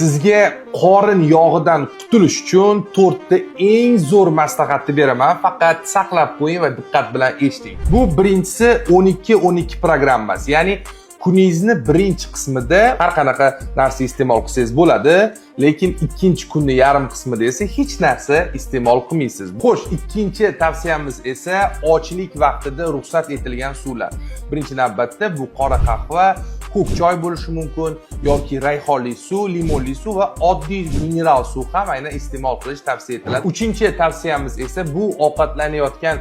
Sizga qorin yog'idan qutulish uchun 4 ta eng zo'r maslahatni beraman. Faqat saqlab qo'ying va diqqat bilan eshiting. Bu birinchisi 12-12 programmasi. Ya'ni kuningizni birinchi qismida har qanaqa narsa iste'mol qilsangiz bo'ladi, lekin ikkinchi kunning yarim qismida esa hech narsa iste'mol qilmaysiz. Xo'sh, ikkinchi tavsiyamiz esa ochlik vaqtida ruxsat etilgan suvlar. Birinchi navbatda bu qora qahva, ko'k choy bo'lishi mumkin yoki rayhonli suv, limonli suv va oddiy mineral suv ham aynan iste'mol qilish tavsiya etiladi. Uchinchi tavsiyamiz esa bu ovqatlanayotgan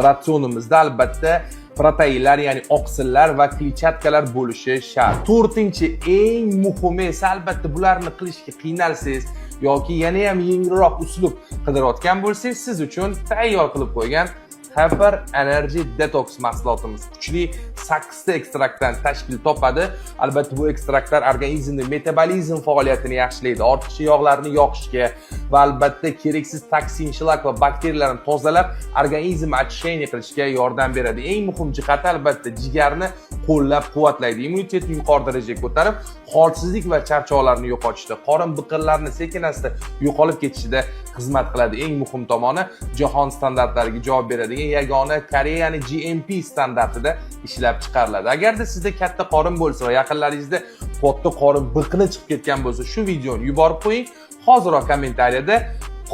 ratsionimizda albatta proteinlar, ya'ni oqsillar va kletchatkalar bo'lishi shart. To'rtinchi eng muhimi esa albatta bularni qilishga qiynalsangiz yoki yana ham yengilroq uslub qidirayotgan bo'lsangiz, siz uchun tayyor qilib qo'ygan Hyper Energy Detox mahsulotimiz kuchli 8 ta ekstraktdan tashkil topadi. Albatta bu ekstraktlar organizmning metabolizm faoliyatini yaxshilaydi, ortiqcha yog'larni yoqishga va albatta keraksiz toksin, shlak va bakteriyalarni tozalab, organizmni очищение qilishga yordam beradi. Eng muhim jihati albatta jigarni qo'llab-quvvatlaydi, immunitetni yuqori darajaga ko'tarib, holsizlik va charchoqlarni yo'qotishda, qorin biqinlarini sekin-asta yo'qolib ketishida xizmat qiladi. Eng muhim tomoni jahon standartlariga javob beradigan yagona Koreyaning GMP standartida ishlab chiqariladi. Agarda sizda katta qorin bo'lsa va yaqinlaringizda katta qorin biqini chiqib ketgan bo'lsa, shu videoni yuborib qo'ying. Hoziroq kommentariyada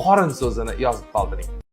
qorin so'zini yozib qoldiring.